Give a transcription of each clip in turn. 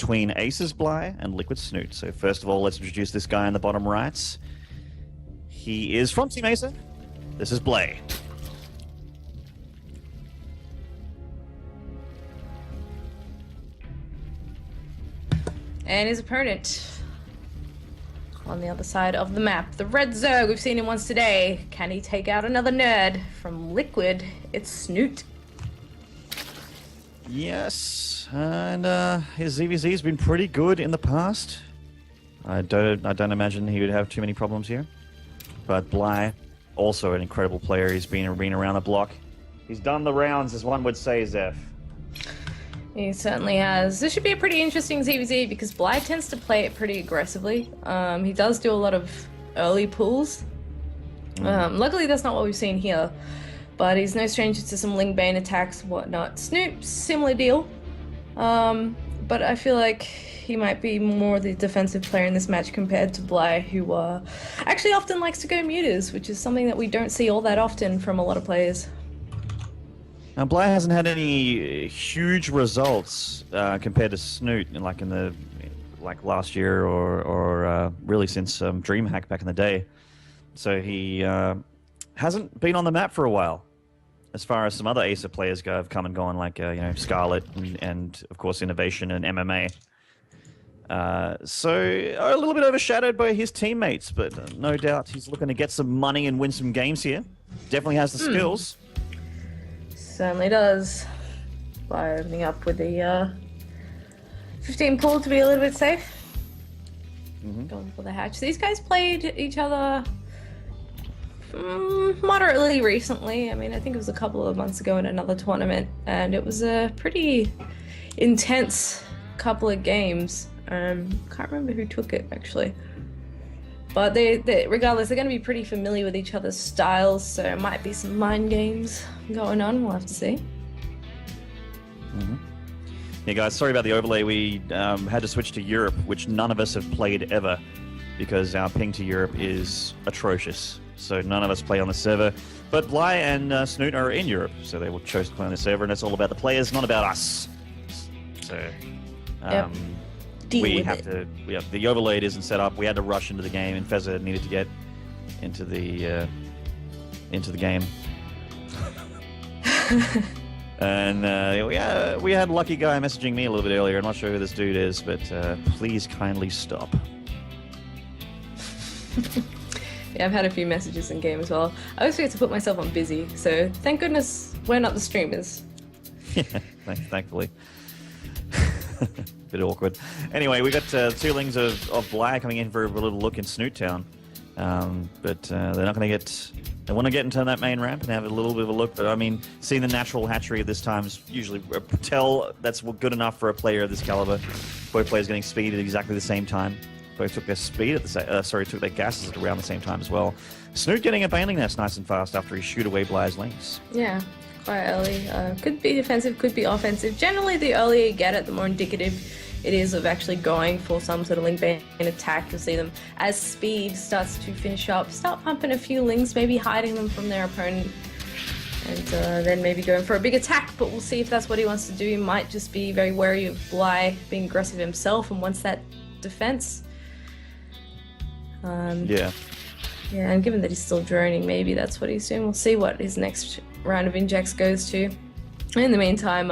between Aces Bly and Liquid Snute. So first of all, let's introduce this guy in the bottom right. He is from Team Acer. This is Blay. And his opponent on the other side of the map, the Red Zerg. We've seen him once today. Can he take out another nerd? From Liquid, it's Snute. Yes, and his ZVZ has been pretty good in the past. I don't imagine he would have too many problems here. But Bly, also an incredible player. He's been around the block. He's done the rounds, as one would say, Zeph. He certainly has. This should be a pretty interesting ZVZ because Bly tends to play it pretty aggressively. He does do a lot of early pulls. Luckily, that's not what we've seen here. But he's no stranger to some Ling Bane attacks and whatnot. Snoop, similar deal. But I feel like he might be more the defensive player in this match compared to Bly, who actually often likes to go mutas, which is something that we don't see all that often from a lot of players. Now, Bly hasn't had any huge results compared to Snute, like last year or really since DreamHack back in the day. So he hasn't been on the map for a while. As far as some other Acer players go, have come and gone, like Scarlet and of course Innovation and MMA. So a little bit overshadowed by his teammates, but no doubt he's looking to get some money and win some games here. Definitely has the skills. Certainly does. By opening up with the 15 pull to be a little bit safe. Going for the hatch. These guys played each other moderately recently. I mean, I think it was a couple of months ago in another tournament, and it was a pretty intense couple of games. Can't remember who took it actually. But they regardless, they're going to be pretty familiar with each other's styles, so it might be some mind games going on. We'll have to see. Yeah, guys, sorry about the overlay. We had to switch to Europe, which none of us have played ever, because our ping to Europe is atrocious. So none of us play on the server. But Bly and Snute are in Europe, so they chose to play on the server, and it's all about the players, not about us. So the overlay isn't set up. We had to rush into the game, and Fezza needed to get into the game. And we had Lucky Guy messaging me a little bit earlier. I'm not sure who this dude is, but please kindly stop. Yeah, I've had a few messages in game as well. I always forget to put myself on busy, so thank goodness we're not the streamers. Yeah, thankfully. Bit awkward. Anyway, we got two lings of Bly coming in for a little look in Snute Town. But they're not going to get... They want to get into that main ramp and have a little bit of a look. But, I mean, seeing the natural hatchery at this time is usually that's good enough for a player of this caliber. Both players getting speed at exactly the same time. Both took their speed at the took their gases at around the same time as well. Snute getting a Baneling Nest nice and fast after he shoot away Bly's lings. Yeah, quite early. Could be defensive, could be offensive. Generally, the earlier you get it, the more indicative it is of actually going for some sort of Ling Bane attack. You'll see them as speed starts to finish up, start pumping a few lings, maybe hiding them from their opponent, and then maybe going for a big attack. But we'll see if that's what he wants to do. He might just be very wary of Bly being aggressive himself and wants that defense. Yeah, and given that he's still droning, maybe that's what he's doing. We'll see what his next round of injects goes to. In the meantime,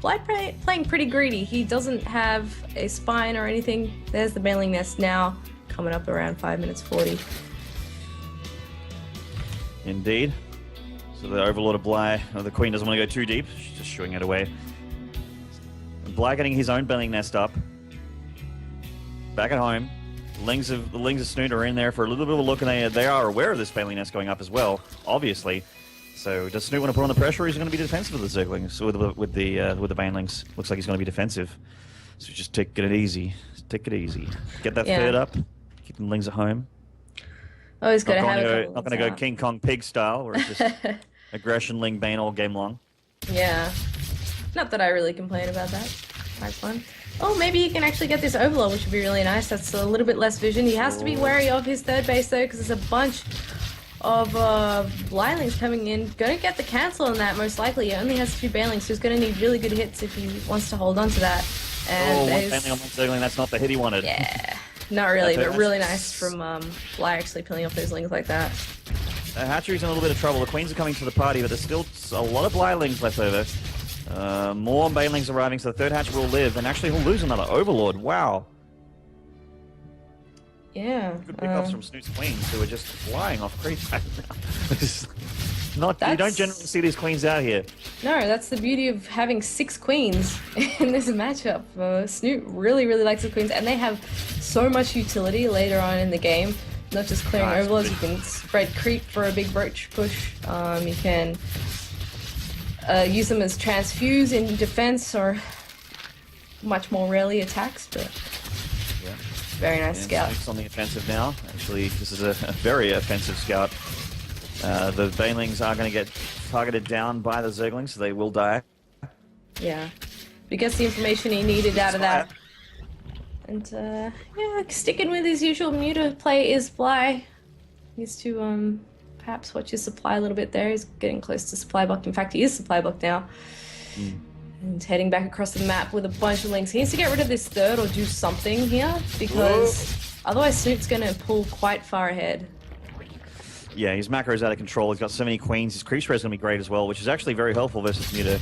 Bly playing pretty greedy. He doesn't have a spine or anything. There's the Baneling Nest now, coming up around 5 minutes 40. Indeed. So the Overlord of Bly, the Queen doesn't want to go too deep. She's just shooing it away. Bly getting his own Baneling Nest up. Back at home. The lings of Snute are in there for a little bit of a look, and they are aware of this Baneling Nest going up as well, obviously. So does Snute want to put on the pressure, or is he going to be defensive with the Zerglings, with the Banelings? Looks like he's going to be defensive. So just take it easy. Take it easy. Get that third up. Keep the lings at home. Always got to have it. Not going to go King Kong Pig style, where it's just aggression Ling Bane all game long. Yeah. Not that I really complain about that. Quite fun. Oh, maybe he can actually get this Overlord, which would be really nice. That's a little bit less vision. He has to be wary of his third base, though, because there's a bunch of Blylings coming in. Gonna get the cancel on that, most likely. He only has 2 Banelings, so he's gonna need really good hits if he wants to hold on to that. And one there's... bailing on one Zergling, that's not the hit he wanted. Yeah, not really, but Okay. really nice from Bly actually peeling off those lings like that. Hatchery's in a little bit of trouble. The queens are coming to the party, but there's still a lot of Blylings left over. More banelings arriving, so the third hatch will live, and actually he'll lose another Overlord. Wow. Yeah. Good pickups from Snoot's queens, who are just flying off creep right now. You don't generally see these queens out here. No, that's the beauty of having 6 queens in this matchup. Snute really, really likes the queens, and they have so much utility later on in the game. Not just clearing overlords, you can spread creep for a big roach push. You can use them as transfuse in defense, or much more rarely attacks, but Yeah. very nice scout. Snoot's on the offensive now. Actually, this is a very offensive scout. The banelings are going to get targeted down by the Zerglings, so they will die. Yeah. He gets the information he needed out of that. And, yeah, sticking with his usual muta play is Bly. Needs to, perhaps watch his supply a little bit there. He's getting close to supply block. In fact, he is supply blocked now. And heading back across the map with a bunch of links. He needs to get rid of this third or do something here, because otherwise Snoot's going to pull quite far ahead. Yeah, his macro is out of control. He's got so many queens. His creep spread is going to be great as well, which is actually very helpful versus muta.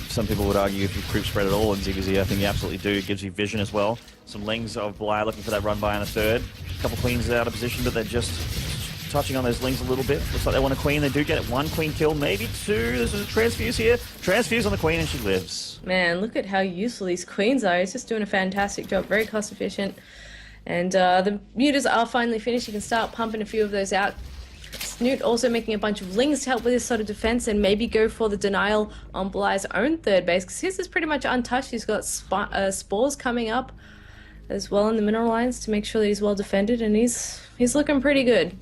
Some people would argue if you creep spread at all in ZVZ, I think you absolutely do. It gives you vision as well. Some lings of Bly looking for that run by in a third. A couple queens out of position, but they're just touching on those lings a little bit. Looks like they want a queen. They do get one queen kill, maybe 2. There's a transfuse here. Transfuse on the queen and she lives. Man, look at how useful these queens are. He's just doing a fantastic job. Very cost efficient. And the mutas are finally finished. You can start pumping a few of those out. Snute also making a bunch of lings to help with this sort of defense, and maybe go for the denial on Bly's own third base, because his is pretty much untouched. He's got spores coming up as well in the mineral lines to make sure that he's well defended, and he's looking pretty good.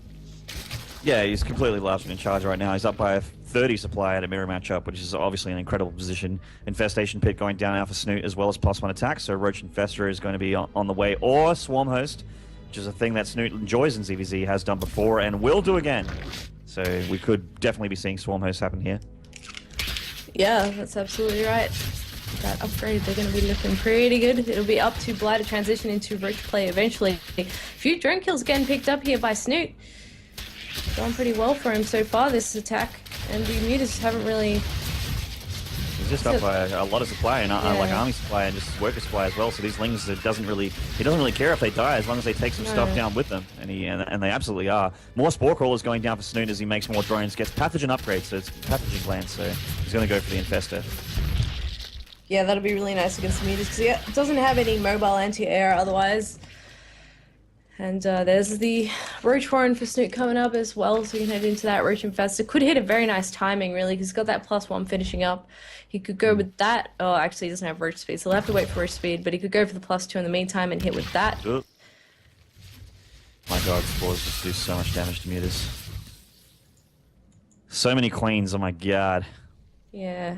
Yeah, he's completely last in charge right now. He's up by a 30 supply at a mirror matchup, which is obviously an incredible position. Infestation Pit going down now for Snute, as well as +1 attack, so Roach Infestor is going to be on the way, or Swarm Host, which is a thing that Snute enjoys in ZVZ, has done before, and will do again. So we could definitely be seeing Swarm Host happen here. Yeah, that's absolutely right. That upgrade, they're going to be looking pretty good. It'll be up to Bly to transition into Roach play eventually. A few drone kills getting picked up here by Snute. Going pretty well for him so far this attack, and the mutas haven't really... He's just up by a lot of supply, and like army supply and just worker supply as well. So these lings, he doesn't really care if they die as long as they take some stuff down with them, and they absolutely are. More spore crawlers going down for Snute as he makes more drones, gets pathogen upgrades, so it's pathogen gland, so he's going to go for the infestor. Yeah, that'll be really nice against the mutas, because he doesn't have any mobile anti-air otherwise. And there's the Roach Warren for Snute coming up as well, so we can head into that Roach Infestor. Could hit a very nice timing, really, because he's got that +1 finishing up. He could go with that. Oh, actually, he doesn't have Roach Speed, so he'll have to wait for Roach Speed, but he could go for the +2 in the meantime and hit with that. Oh. My god, spores just do so much damage to mutas. So many queens, oh my god. Yeah.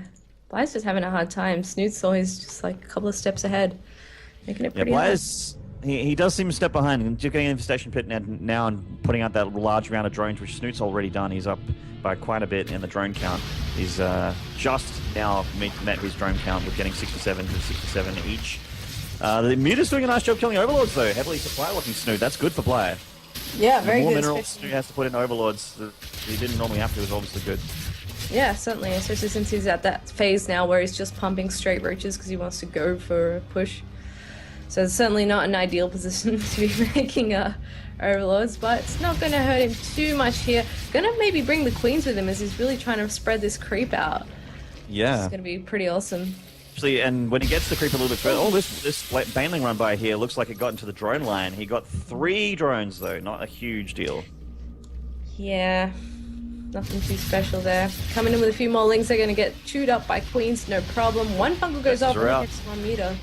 Bly's just having a hard time. Snoot's always just like a couple of steps ahead, making it pretty hard. Bly's... He does seem to step behind, and just getting an infestation pit now and putting out that large round of drones, which Snoot's already done. He's up by quite a bit in the drone count. He's just now met his drone count with getting 67 to 67 each. The muta's doing a nice job killing overlords, though. Heavily supply locking Snute. That's good for Bly. Yeah, very the more good. minerals Snute has to put in overlords that he didn't normally have to is obviously good. Yeah, certainly, especially since he's at that phase now where he's just pumping straight roaches because he wants to go for a push. So it's certainly not an ideal position to be making overlords, but it's not going to hurt him too much here. Going to maybe bring the queens with him as he's really trying to spread this creep out. Yeah. It's going to be pretty awesome. Actually, and when he gets the creep a little bit further, this baneling run by here looks like it got into the drone line. He got 3 drones, though, not a huge deal. Yeah, nothing too special there. Coming in with a few more lings, they're going to get chewed up by queens, no problem. One fungal goes off and he hits 1 meter.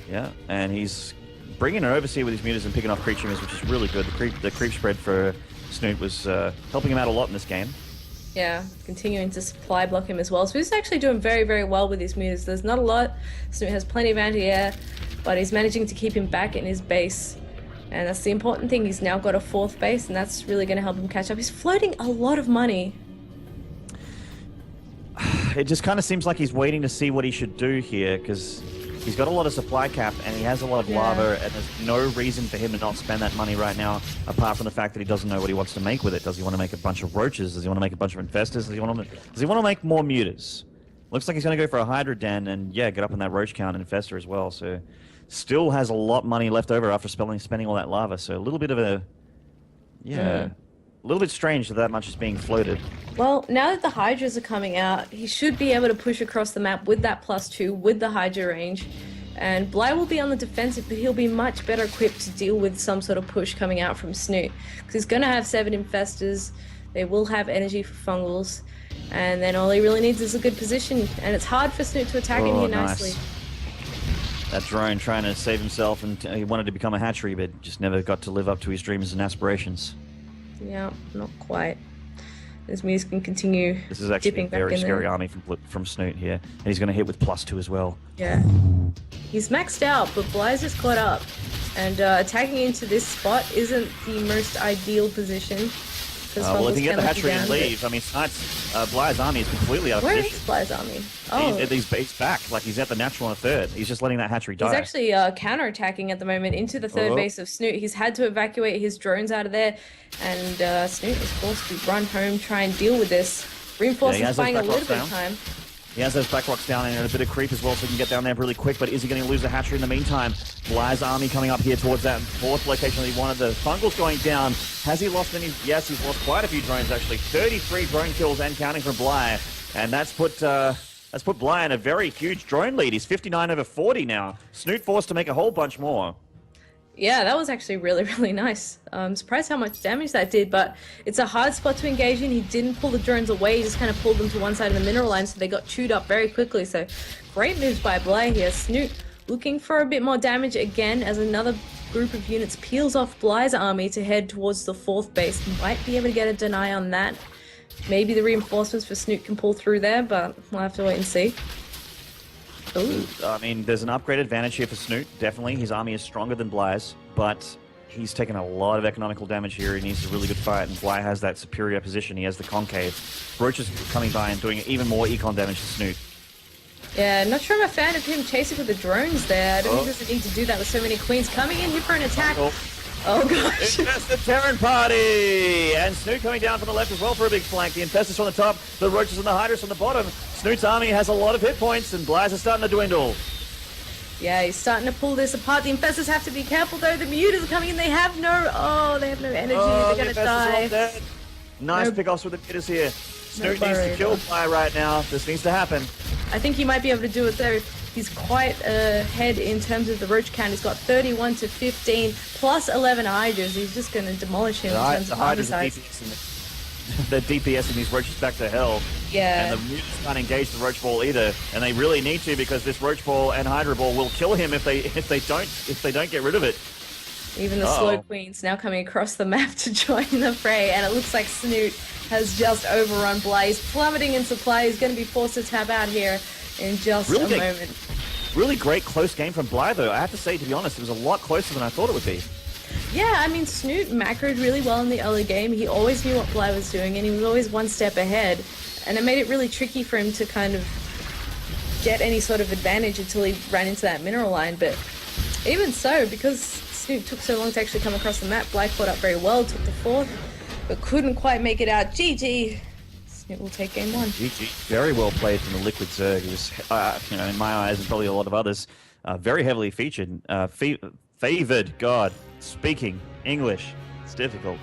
Yeah, and he's bringing an overseer with his mutas and picking off creatures, which is really good. The creep spread for Snute was helping him out a lot in this game. Yeah, continuing to supply block him as well. So he's actually doing very, very well with his mutas. There's not a lot. Snute has plenty of anti-air, but he's managing to keep him back in his base. And that's the important thing. He's now got a 4th base, and that's really going to help him catch up. He's floating a lot of money. it just kind of seems like he's waiting to see what he should do here, because he's got a lot of supply cap and he has a lot of lava, and there's no reason for him to not spend that money right now, apart from the fact that he doesn't know what he wants to make with it. Does he want to make a bunch of roaches? Does he want to make a bunch of infestors? Does he want to make more mutas? Looks like he's going to go for a Hydra Den and, yeah, get up on that roach count and infestor as well. So still has a lot of money left over after spending all that lava. So a little bit of a, a little bit strange that much is being floated. Well, now that the Hydras are coming out, he should be able to push across the map with that +2, with the Hydra range. And Bly will be on the defensive, but he'll be much better equipped to deal with some sort of push coming out from Snute. Because he's going to have 7 infestors, they will have energy for fungals, and then all he really needs is a good position. And it's hard for Snute to attack in here nicely. That drone trying to save himself, and he wanted to become a hatchery, but just never got to live up to his dreams and aspirations. Yeah, not quite. As Muse can continue. This is actually a very scary army from Snute here. And he's going to hit with +2 as well. Yeah. He's maxed out, but Bly's just caught up. And attacking into this spot isn't the most ideal position. Well, if you get the hatchery and leave, I mean, Bly's army is completely out of position. Where is Bly's army? Oh. He's back. Like, he's at the natural on 3rd. He's just letting that hatchery die. He's actually counter-attacking at the moment into the 3rd base of Snute. He's had to evacuate his drones out of there, and Snute is forced to run home, try and deal with this. Reinforcements buying a little bit of time. He has those back rocks down and a bit of creep as well, so he can get down there really quick, but is he going to lose the hatchery in the meantime? Bly's army coming up here towards that 4th location that he wanted. The fungals going down. Has he lost any? Yes, he's lost quite a few drones, actually. 33 drone kills and counting from Bly, and that's put Bly in a very huge drone lead. He's 59 over 40 now. Snute forced to make a whole bunch more. Yeah, that was actually really, really nice. I'm surprised how much damage that did, but it's a hard spot to engage in. He didn't pull the drones away, he just kind of pulled them to one side of the mineral line, so they got chewed up very quickly. So great moves by Bly here. Snute looking for a bit more damage again as another group of units peels off Bly's army to head towards the 4th base. Might be able to get a deny on that. Maybe the reinforcements for Snute can pull through there, but we'll have to wait and see. Ooh. I mean, there's an upgrade advantage here for Snute, definitely. His army is stronger than Bly's, but he's taken a lot of economical damage here. He needs a really good fight, and Bly has that superior position. He has the concave. Roach is coming by and doing even more econ damage to Snute. Yeah, not sure I'm a fan of him chasing with the drones there. I don't think he doesn't need to do that with so many queens coming in here for an attack. Oh gosh. It's the Terran party! And Snute coming down from the left as well for a big flank. The Infestors from the top, the Roaches and the Hydras from the bottom. Snute's army has a lot of hit points, and Bly's are starting to dwindle. Yeah, he's starting to pull this apart. The Infestors have to be careful though. The Mutas are coming in. They have no energy. They're gonna die. Nice pickoffs with the Mutas here. Snute needs to kill Bly right now. This needs to happen. I think he might be able to do it though. He's quite ahead in terms of the roach count. He's got 31 to 15 plus 11 Hydras. He's just going to demolish him in terms of army size. They're DPSing these roaches back to hell. Yeah. And the mutants can't engage the roach ball either, and they really need to, because this roach ball and hydra ball will kill him if they don't get rid of it. Even the slow queens now coming across the map to join the fray, and it looks like Snute has just overrun Bly. He's plummeting in supply. He's going to be forced to tap out here in just a moment. Really great close game from Bly, though. I have to say, to be honest, it was a lot closer than I thought it would be. Yeah, I mean, Snute macroed really well in the early game. He always knew what Bly was doing, and he was always one step ahead. And it made it really tricky for him to kind of get any sort of advantage until he ran into that mineral line. But even so, because Snute took so long to actually come across the map, Bly caught up very well, took the fourth, but couldn't quite make it out. GG. Snute will take game one. GG. Very well played from the Liquid Zerg. He was, in my eyes, and probably a lot of others, very heavily featured. Favored, God. Speaking English. It's difficult.